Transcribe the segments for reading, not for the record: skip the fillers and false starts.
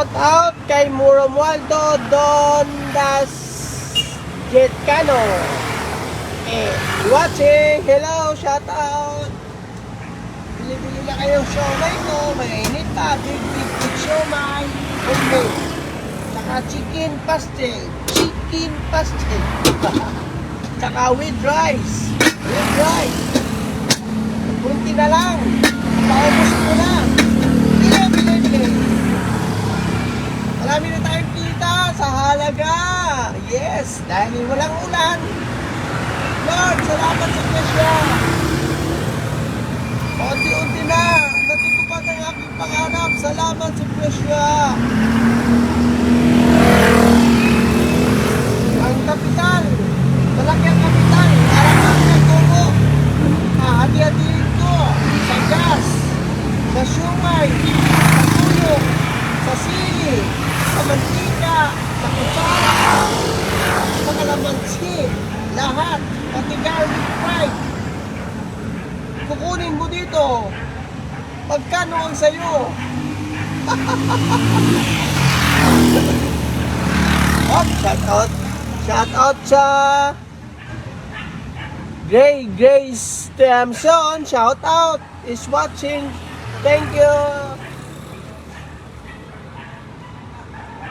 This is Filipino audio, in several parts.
shout out kay Muramualdo Don Das Jetcano. Watching. Hello, shout out. Bili-bili na kayong siomay ko. Mainit pa. Big siomay. Okay. Saka chicken pastel. Chicken pastel. Saka with rice. With rice. Kunti na lang. Paubos ko na. Bili. Marami na tayong kita sa halaga. Yes, dahil walang ulan. Lord, salamat sa presya. Unti-unti na. Natutupad ang aking pangarap. Salamat sa presya. Ang kapital. Malaki ang kapital. Araw na tubo. Hati-hatiin ko. Sa gas. Sa sumay. Sa tulong. Sa sili. Sa mantika. Sa kutsara. Sa kalamansi. Lahat. Pati garlic fried. Kukunin mo dito. Pagkano ang sayo? Oh, shout out sa Grace Tiamson. Shout out is watching. Thank you.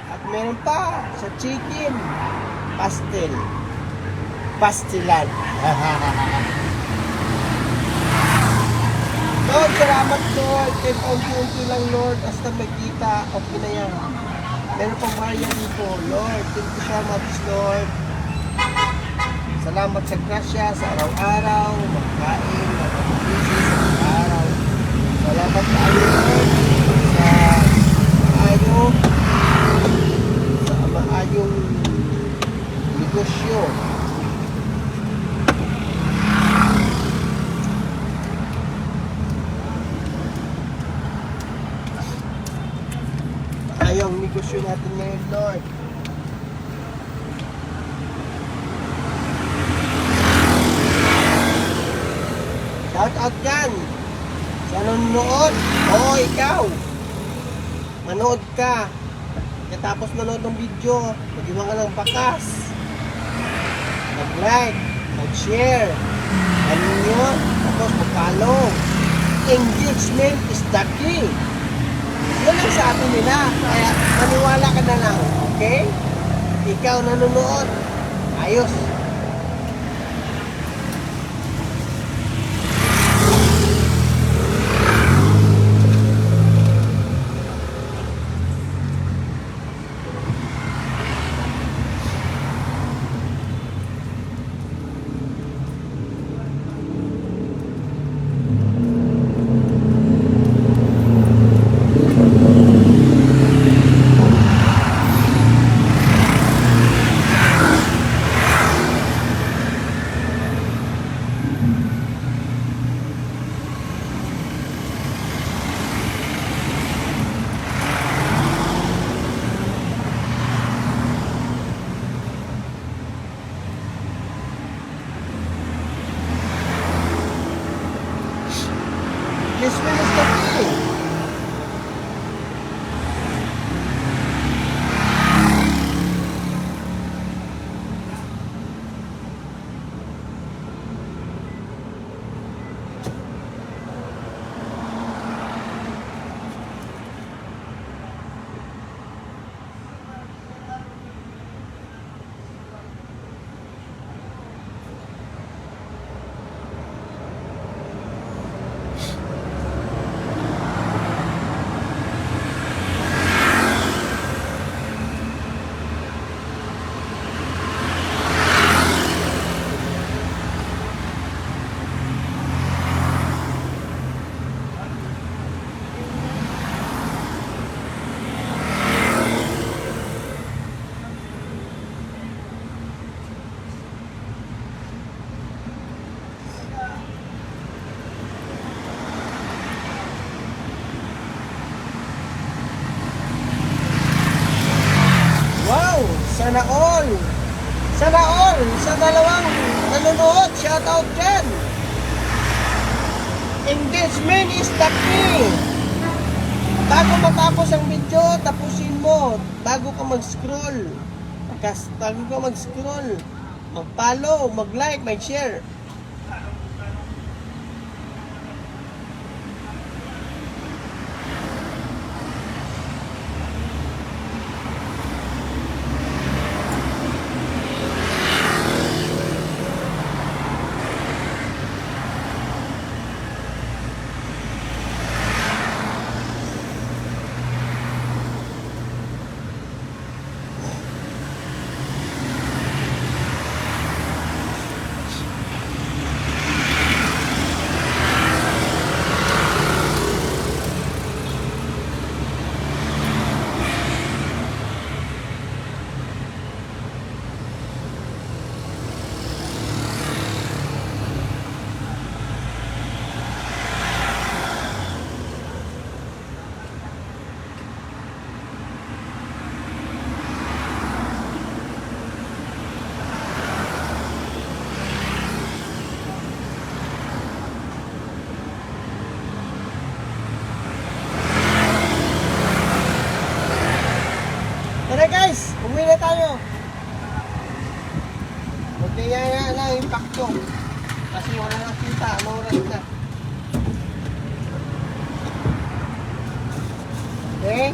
At meron pa sa chicken pastel. Pastilan. Lord, salamat Lord. Kahit unti-unti lang Lord. Basta magkita, okay na yan. Meron pang barya dito. Lord, thank you so much Lord. Salamat sa grasya, sa araw-araw, magkain, magkapisisi sa araw. Salamat sa ayo Lord. Sa maayong negosyo. Yung negosyo natin ngayon, Lord. Shout out yan sa nanonood. Oo, ikaw manood ka, katapos manood ng video, mag-iwan ka ng bakas, mag-like, mag-share, ano nyo, tapos mag-follow. Engagement is the key. Yan ang sabi nila. Kaya maniwala ka na lang. Okay? Ikaw nanonood. Ayos. This one is the key. Sana all. Sana all. Sa dalawang nanonood, shout out dyan. Engagement is the key. Bago matapos ang video, tapusin mo. Bago ka mag-scroll. Bago ka mag-scroll. Mag-follow, mag-like, mag-share. Tara guys, umuwi na tayo. Magkayaya na yung impacto. Kasi wala nang kita, ano oras na. Okay?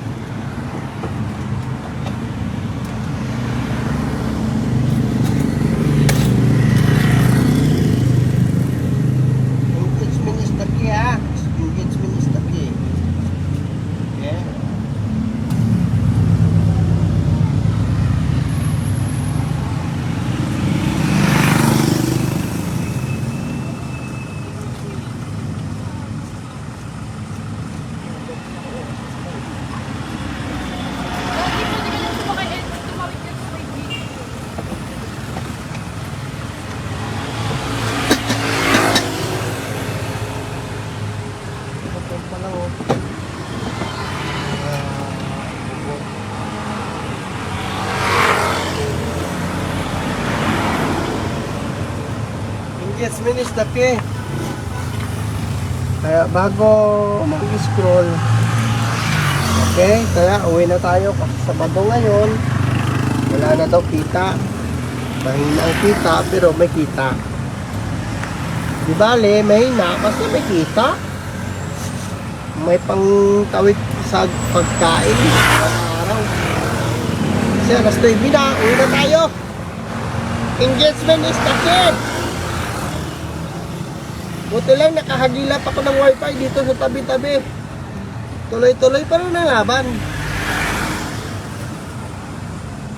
Engagement is the key ha. Engagement is the key. Okay? Engagement is the key. Kaya bago mag-scroll, okay, kaya uwi na tayo kasi Sabado ngayon. Wala na daw kita. Mahina ang kita pero may kita. Di bale, mahina kasi may kita. May pangtawid sa pagkain araw. Kasi alas 9 na, uwi na tayo. Engagement is the key. Buti lang nakahagilap ako ng wifi dito sa tabi-tabi. Tuloy-tuloy pa rin ang laban.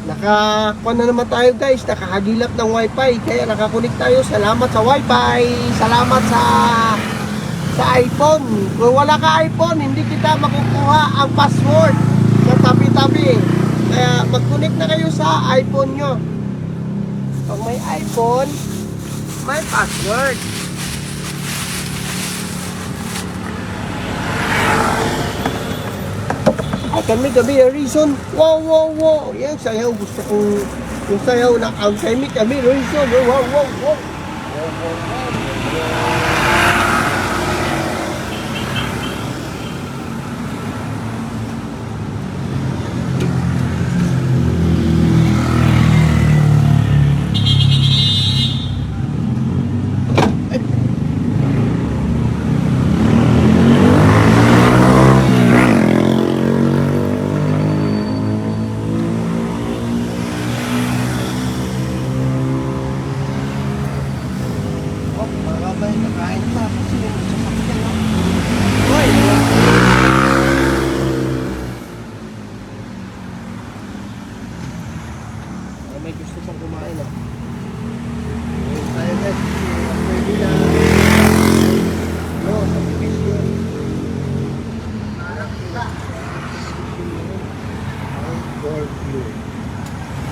Nakakuha na naman tayo guys, nakahagilap ng wifi. Kaya nakakunik tayo. Salamat sa wifi. Salamat sa iPhone. Kung wala ka iPhone, hindi kita makukuha ang password sa tabi-tabi. Kaya mag-connect na kayo sa iPhone nyo. Pag may iPhone, may password. I can make a better reason. Wow, wow, wow. Yan, sayaw. Gusto kong yung sayaw na I can make a better reason. Wow, wow, wow. Wow, wow, wow. May gusto pang kumain ah. Tayo guys, pwede na no, sa pipilyon parang iba ang gold view.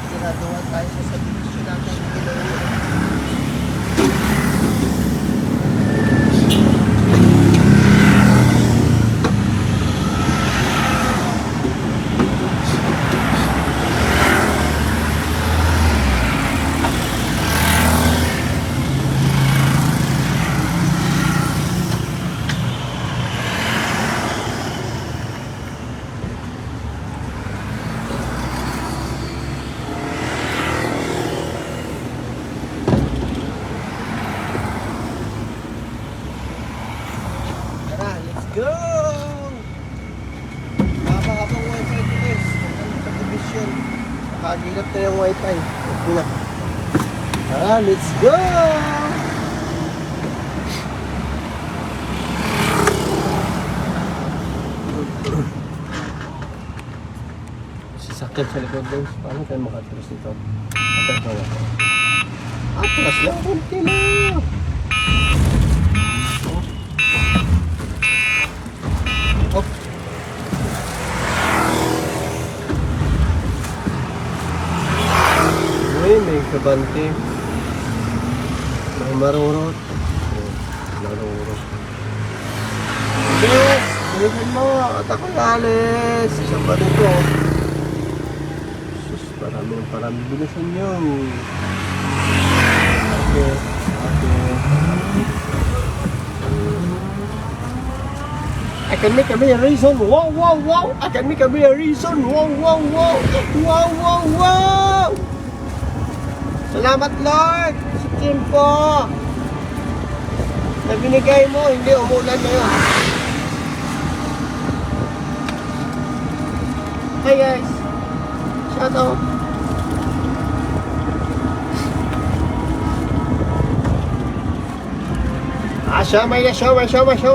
Sinaduhan tayo sa subdivision natin Nakagilap na yung wifi. Okay na. Tara, let's go! Sasakyan sa likod guys. Paano tayo makatras dito? Atras na ako. Atras lang, kunti lang. Oh. Uy, may kabante. May marurot. Oh, marurot. Yes! Bilisan mo! At ako alis! Isa pa dito. Sus, parami bilisan nyo. Okay. I can make a mere reason. Wow, wow, wow. I can make a mere reason. Wow, wow, wow. Wow, wow, wow. Salamat, Lord. Sa tempo na binigay mo, hindi umulan ngayon. Hi, guys. Shout out. Siomay na, siomay. Siomay na,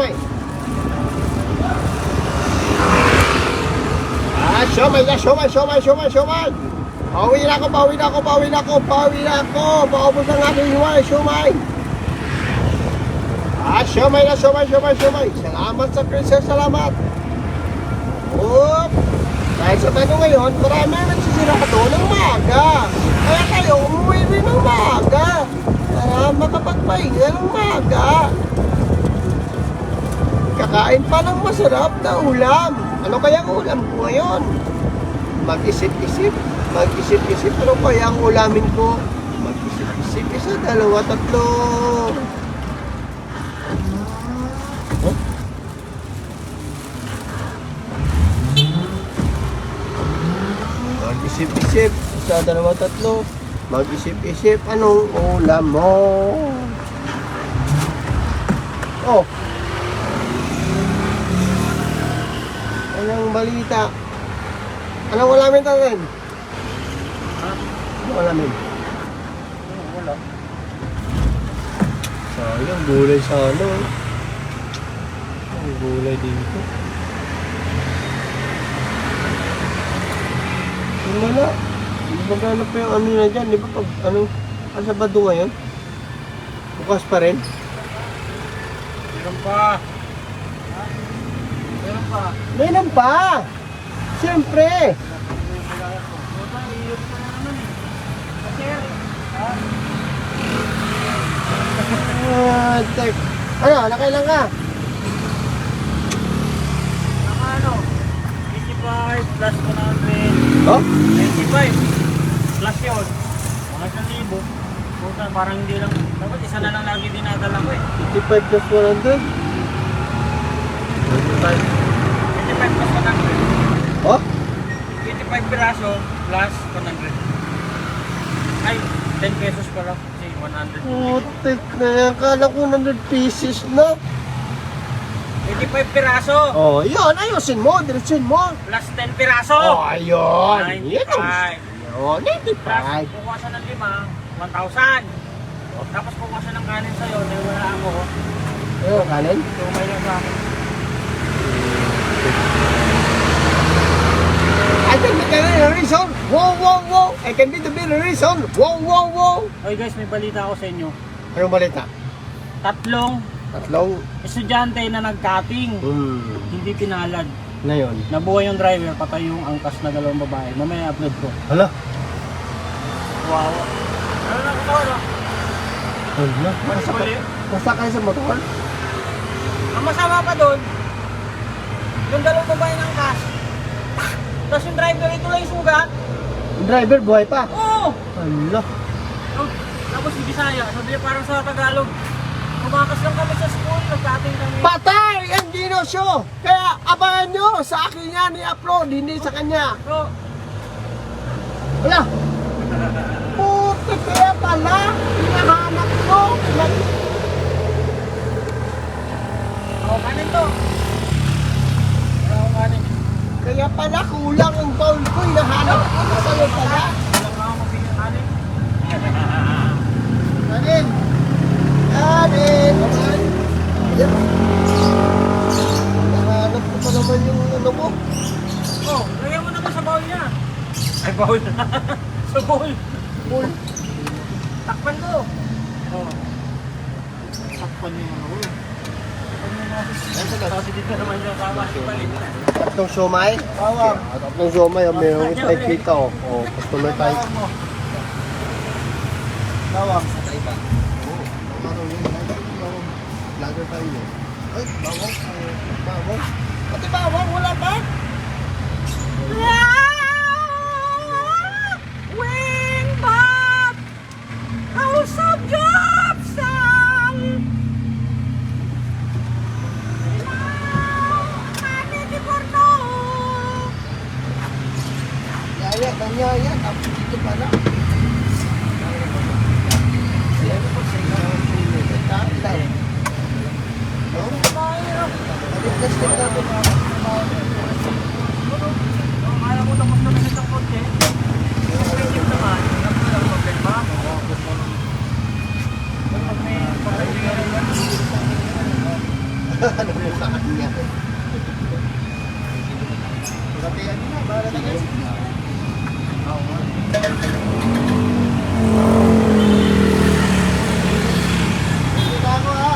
Pauwi na ako. Paubos ang aking hiwalay, siomay. Siomay na. Salamat sa Princess, salamat. Oop. Dahil sa tanong ngayon, marami nagsisirado ng maga. Kaya kayo, umuwi rin ng maga. Para makapagpahinga ng maga. Kakain pa ng masarap na ulam. Ano kaya ang ulam ko ngayon? Mag-isip-isip. Ano kaya ang ulamin ko? Mag-isip-isip. 1, 2, 3. Huh? Mag-isip-isip. 1, 2, 3. Mag-isip-isip. Anong ulam mo? Oh. Anong balita? Anong ulamin natin? Anong ulamin? Wala. Sayang, gulay sa ano. Ang gulay dito. Wala. Maghanap pa yung ano na dyan. Di ba pag ano? Ang Sabado ngayon? Bukas pa rin? Meron pa. Meron pa! Siyempre! Ano? Nakailan ka? Ano? 85 plus 100. Oh? 95 plus yun. Mga 1,000. Puta, parang hindi lang. Dapat isa na lang lagi dinadala ko eh. 55 plus 100? 25 plus 100. Oh? 25 piraso plus 100. Ay, 10 pesos pa lang. Kasi 100. Putik na yan. Kala ko 100 pieces na. 25 piraso Oh, yun. Ayusin mo. Diretsin mo. plus 10 piraso. Oh, ayun. 95. Yun. Plus, 95. kukuha siya ng 5, 1,000. Tapos kukuha siya ng kanin sa'yo, dahil wala ako. Ayun, kanin? So, may lang sa akin. I can be the reason. Wow, wow, wow. I can be the reason. Wow, wow, wow. Okay guys, may balita ako sa inyo. Anong balita? 3 Tatlong. estudyante na nag-cutting, hindi pinalad. Ngayon. Nabuhay yung driver, patay yung angkas na 2 babae. Mamaya upload ko. Hala. Wow. Ano na ko no? Hala. Masakay sa motor? Ang masama pa doon, yung 2 babae ng angkas. Tapos yung driver, ito lang yung sugat. Yung driver, buhay pa. Oo! Hala. Oh, tapos si Bisaya, sabi niya parang sa Tagalog. Kumakas lang kami sa school, nag-cutting kami. Patay ang ginosyo! Kaya abangan nyo sa akin yan i-upload, hindi sa kanya. So, Wala! Puti kaya pala! Hinahanap ko! ako kanin to. Ako kanin. Kaya pala kulang ang bowl ko, hinahanap ko. Sa'yo pala. Ay, bawal na. So, bawal. Full. Takpan ko. Oo. Sakpan yung ano. Kasi dito naman yung tama si Palit. Tatlong siomay? Bawang. Tatlong siomay. Mayroong type dito. O, customer type. Bawang. Oo. Bawang yun. Bawang. Vlogger tayo yun. Ay, bawang. Bawang. Pati bawang, wala pa? Wing back! House of Jobsang! Yaya, kanyaya. Tapos dito pala. Ayan po sa inyo. Tatay. No? Maligas din natin mga Alam mo, tapos naman itong konti. Yung pwede naman, walang problema. Pag may pagkailangan naman, ano mo sa kanya? Sabihan mo na, bahala na guys. Hindi na ako ha.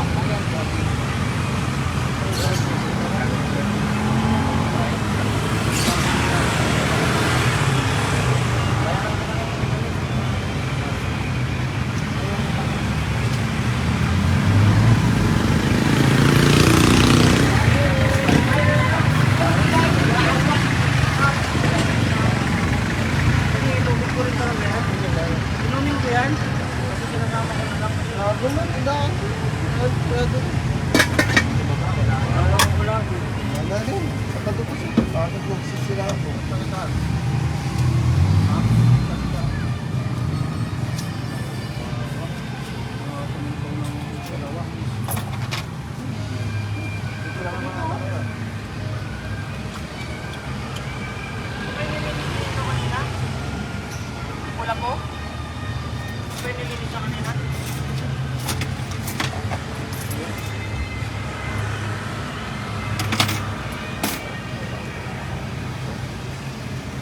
inumin ko yan. Kasi sinasama ko na lang. Bago na, tindaan. Bago. Wala. Wala rin. Sa pagkakos. Bakit magsisira ako? Saan? Wala po? Pwede nilinis sa kanina?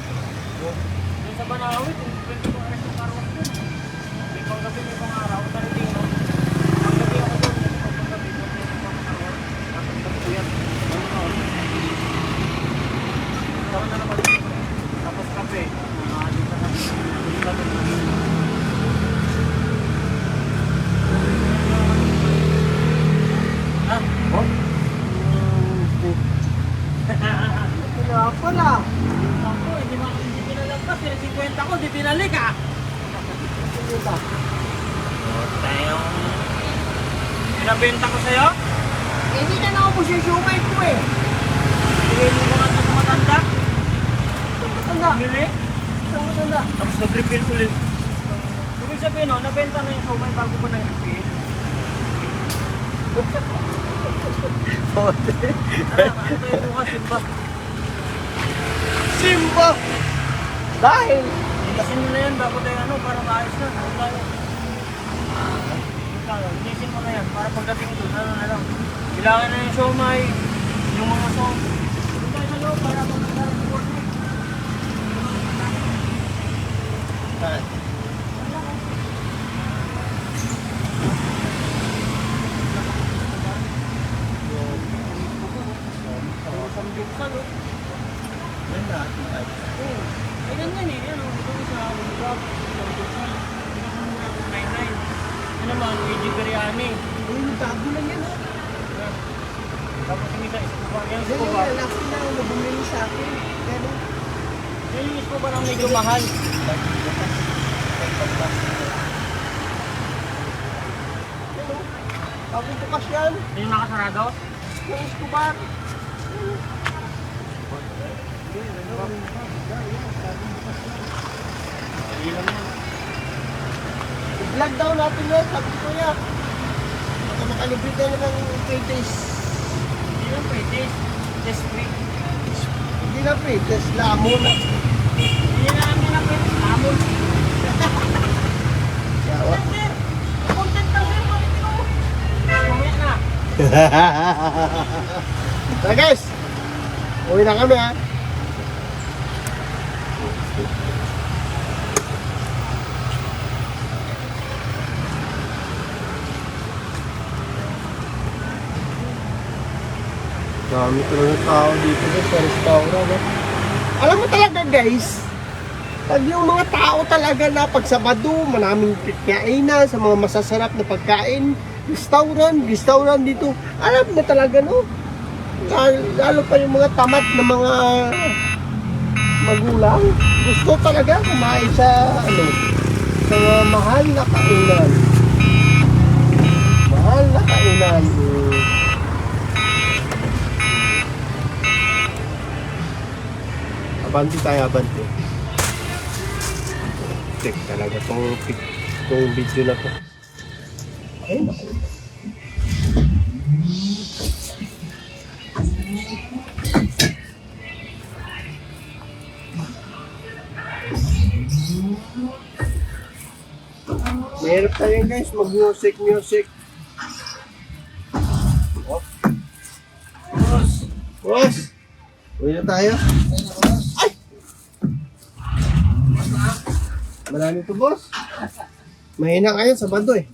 Doon sa Banawit, kung pwede ko arrest yung karwas doon. May panggabi, may pang araw, Tarantino. Panggabi ako doon, may panggabi, may pang araw. Panggabi ko yan. Tawag na naman dito. Tapos kape. Dito sa kape. Ah, Oh? Wala pala. ako, hindi pinalagpas. 50 ko, di pinalik ah. Ano ba? Tayo. Pinabenta ko sa'yo? Hindi na naubos yung siomay ko eh. Bigay mo mga ito sa matanda? Matanda. Bili? Saan matanda? Tapos nag-refill ulit. Ibig sabihin no, nabenta na yung sumay bago ko nag-refill. Ano tayo bukas yun ba? Simba! Dahil Itasin mo na yan bago tayo ano, para maayos na. Ano tayo? Inisin mo na yan para pagdating doon, ano na lang. Kailangan na yung siomay, yung mga song. Doon tayo sa loob para pagdating sa work. Samgyupsal oh. Ay ganyan eh, ano, ito sa Bulldog, Samgyupsal. Pinakamura ko 99. Ano naman, Luigi Biryani. Uy, tago lang yan ha. Tapos yung isa ko ba? Yan Hindi ko yung ba? lalaki na ako na bumili sa akin. Pero, Yung is ko ba nang medyo mahal? ano? Bagong bukas yan. Yung nakasarado? Yung Escobar. I-vlog daw natin yan, sabi ko yan. Baka makalibre tayo ng 3 days. Hindi lang pwede. Just free. Hindi na free, test lamon. Hindi na namin na pwede. Amon. Yawa. Sir, content na sir. Bakit ito? Mamaya na. So guys, uwi na kami ha. Dami talaga tao dito guys sa restaurant. Eh. Alam mo talaga guys, pag yung mga tao talaga na pag Sabado, maraming kainan sa mga masasarap na pagkain, restaurant dito, alam mo talaga no? Lalo pa yung mga tamad na mga magulang, gusto talaga kumain sa sa mga mahal na kainan. Mahal na kainan. Abanti tayo, abanti. Check talaga tong video na to. Ay, naku. Mahirap tayo guys, mag-music. Oh. Boss! Uwi na tayo. Ay! Marami to boss. Mahina kayo sa bando eh.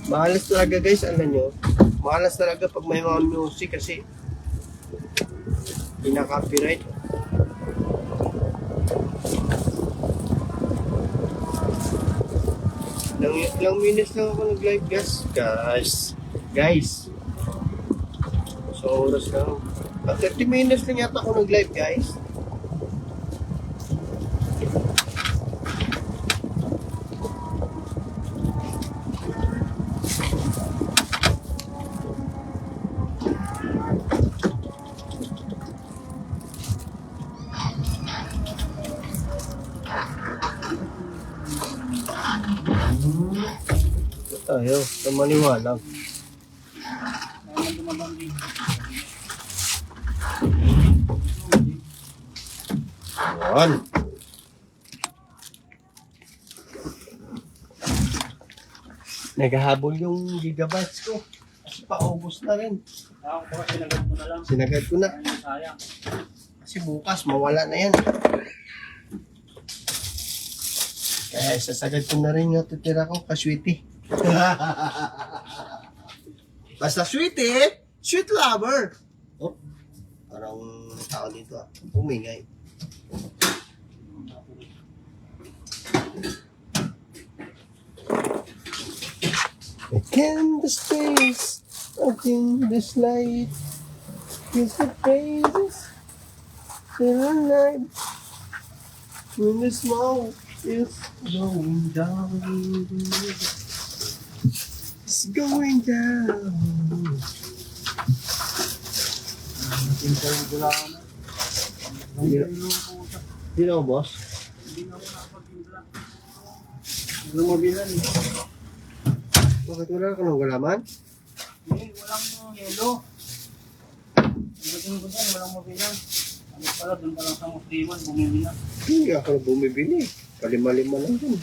Mahalas talaga guys, alam nyo. Mahalas talaga pag may mga music kasi ina-copyright. Ilang minutes lang ako nag-live guys. So oras lang. 30 minutes lang yata ako nag-live guys. Tayo, sa maniwalag. Ayan. Naghahabol yung gigabytes ko. Kasi paubos na rin. Sinagad mo na lang. Sinagad ko na. Sayang. Kasi bukas mawala na yan. Kaya sasagad ko na rin yung tutira ko kaswiti. Basta sweetie, sweet lover. Oh, parang tao dito ah. Umingay. I can the space, I can this light, kiss the praises, still alive. When the smoke is going down. It's going down. Hindi na ako, boss. Ano mo bilan eh? Bakit wala ka ng galaman? Walang yelo. Pagdating ko dyan, walang mabilan. Ano pala, doon pa lang sa Musliman, bumili na. Hindi ako na bumibili. Palima-lima lang dun.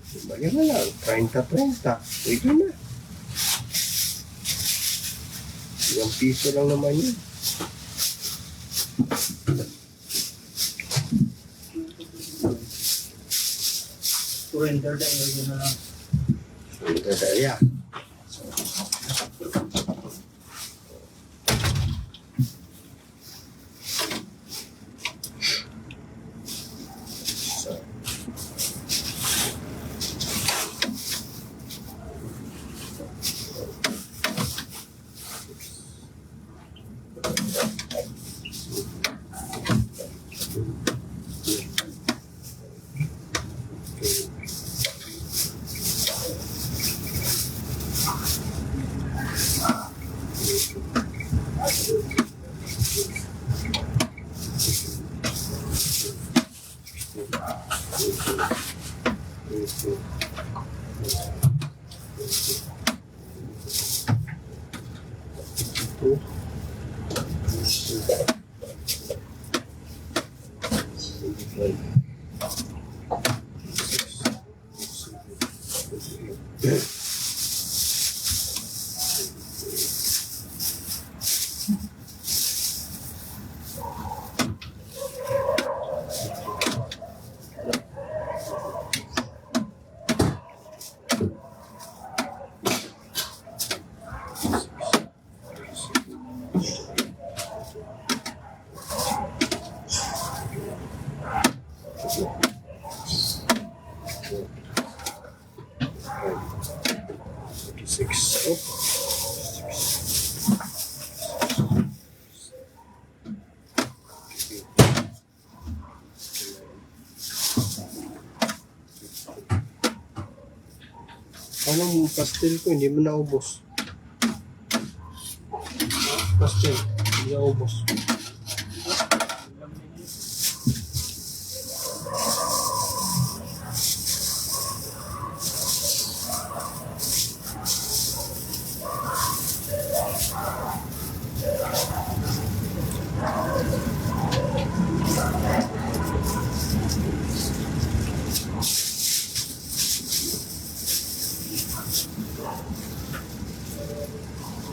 Lima lang. 30-30. Pwede na. Ilang piso lang naman yun. Surrender na yun na lang. Ito daya. 6. Oh. Anong pastel ko? Hindi mo naubos. Pastel. Hindi naubos.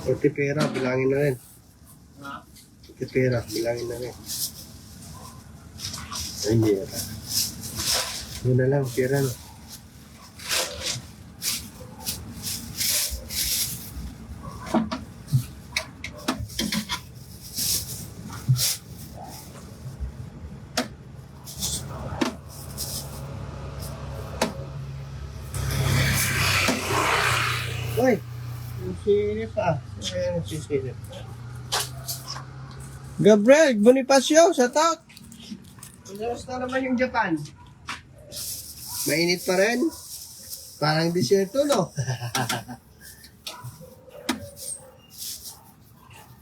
Pati pera, bilangin na rin. Ha? Pati pera, bilangin na rin. Ay, hindi na. Yun na lang, pera na. Uy! Sisilip ah. Ayan, sisilip. Gabriel Bonifacio, sa tak. Kumusta naman yung Japan? Mainit pa rin? Parang disyerto, no?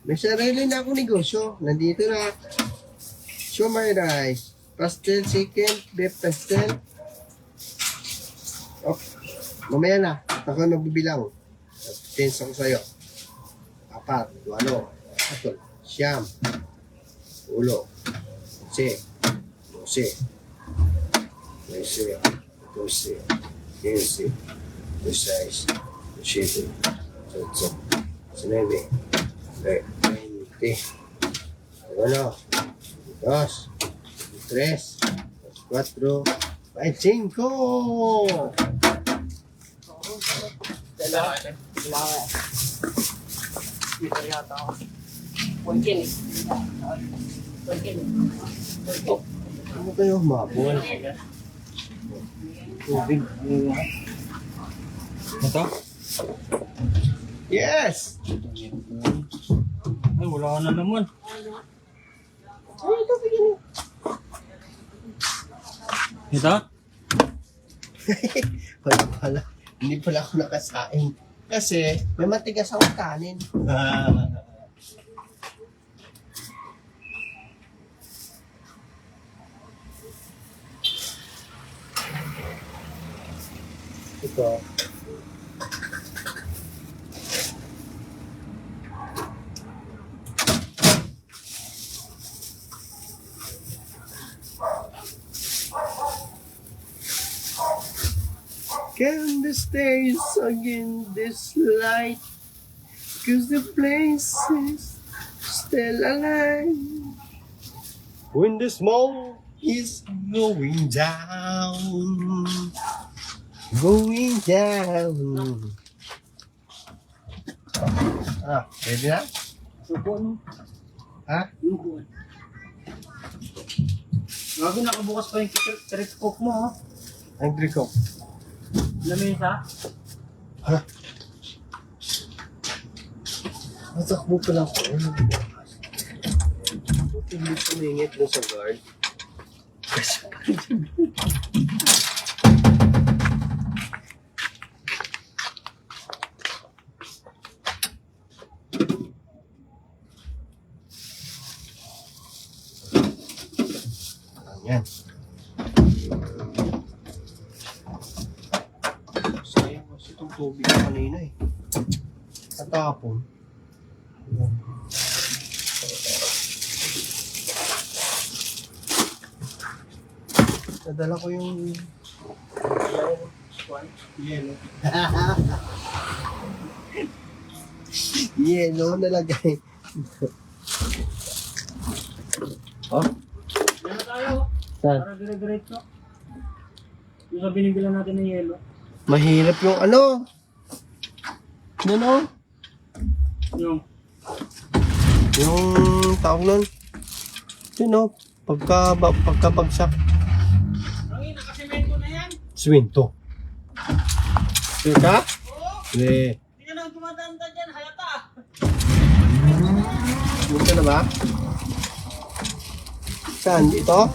May sarili na akong negosyo. Nandito na. Shumai rice. Pastel chicken. Beef pastel. Oh, mamaya na. Ako magbibilang. Tens ako sa'yo. 4, 8, 9, 10, 11, 12, 13, 14, 15, 16, 17, 18, 19, 20, 21, 22, 23, 24, 25! Dito yata ako. Ano kayo, mabol? Tubig. Ito? Yes! Ay, wala ka na naman. Ay, ito, bigyan mo. Ito? Wala pala. Hindi pala ako nakasain. Kasi may matigas akong kanin. Ito. Can the stars again this light? Cause the place is still alive. When the smoke is going down. Going down. Ah, ready na? Supon. Ha? Lubon. Gago, nakabukas pa yung trip cook mo, ha? Ang triko. Lamesa? Ha? Matakbo pa lang ako. Hindi sumingit mo sa guard. Kasi pa rin. Yan. Sayang kasi itong tubig kanina eh. Katapon. Nadala ko yung yellow. Yellow nalagay. Oh? Ano tayo? Saan? Para dire-diretso. Yung sa binibilan natin ng yelo. Mahirap yung ano. Ano? Yung Yung tawag nun. Yun o. Pagkabagsak. ang ina kasemento na yan. Swinto. Sure ka? Oo. Hindi. Tingnan na. dumadanda dyan, halata. Dito na ba? Saan? Dito?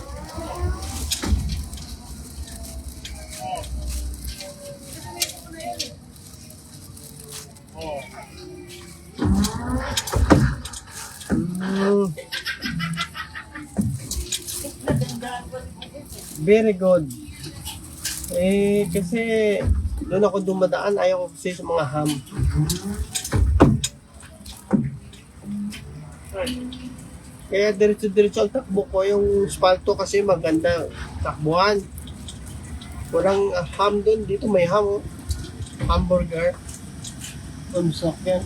Mm. Very good. Kasi doon ako dumadaan, ayaw ko kasi sa mga ham. Kaya diretso-diretso ang takbo ko. Yung spalto kasi maganda takbuhan. Walang ham doon. Dito may ham. Oh. Hamburger. Umsak yan.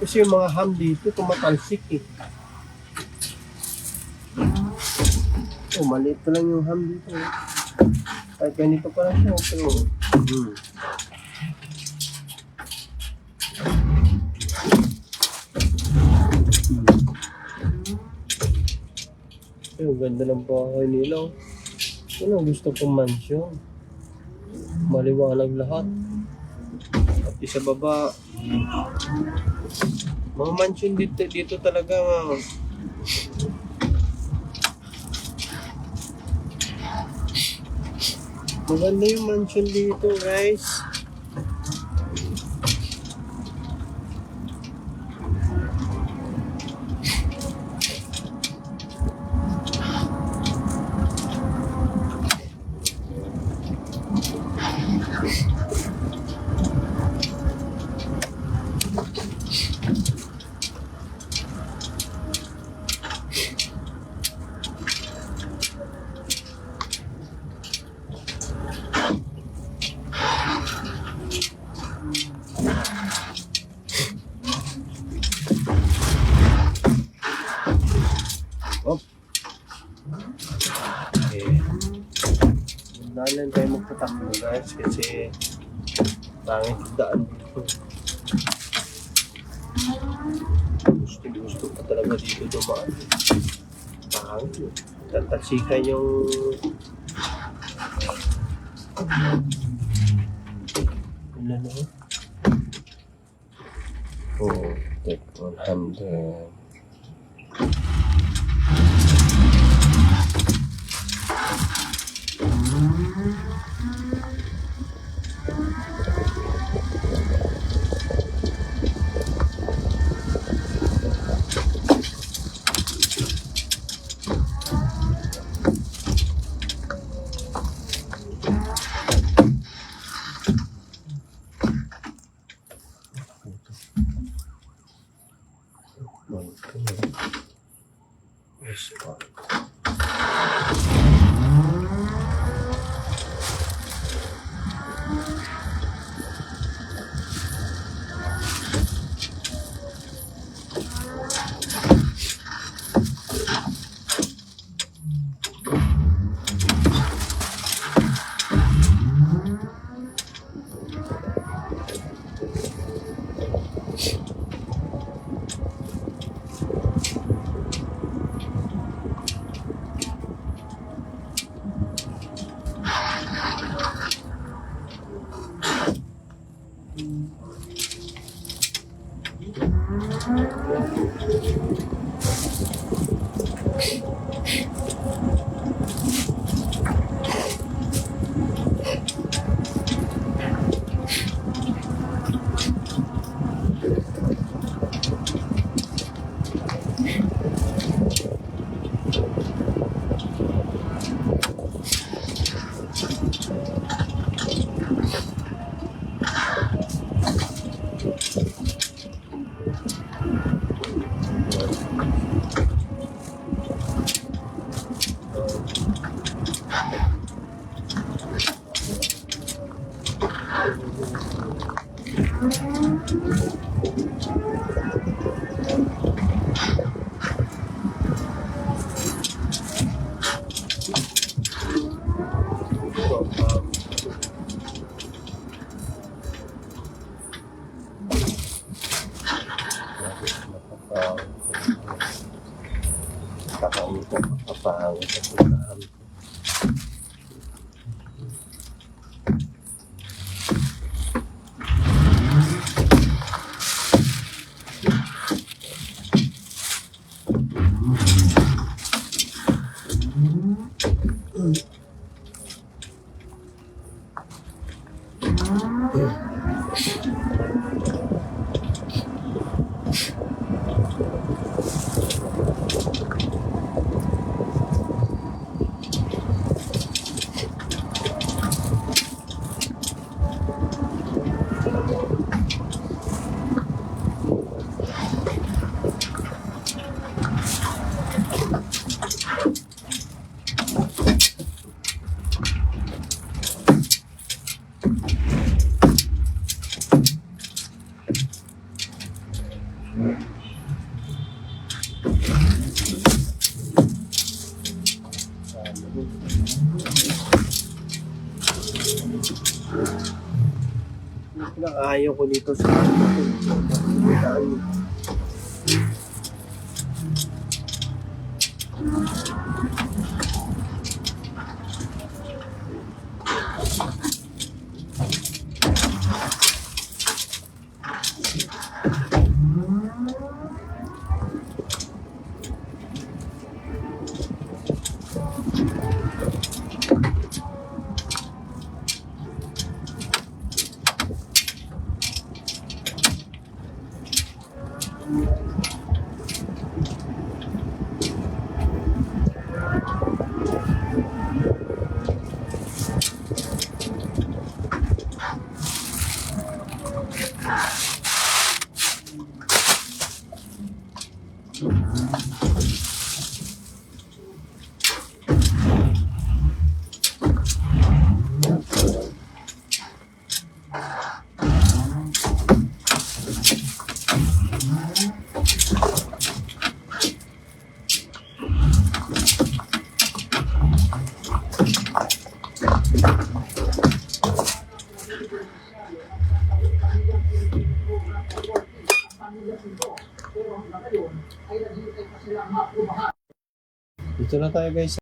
Kasi yung mga ham dito tumatalsik eh. Oh, maliit pa lang yung ham dito. Eh. Kahit ganito pa lang siya. Pero, Yung ganda ng bahay nila. Yun ang gusto kong mansion. Maliwanag lahat. At sa baba, mga mansion dito talaga maganda yung mansion dito, guys. Oh. Okay. Nalan tayo magpatakbo, guys, kasi pangit yung daan dito. Gusto pa talaga dito dumaan. Pangit. Tatalsikan yung ilan na? Oh, take 100. Kakaupo, kapahawit at pagkaan. Ayaw ko dito sa daan. Dito na tayo guys.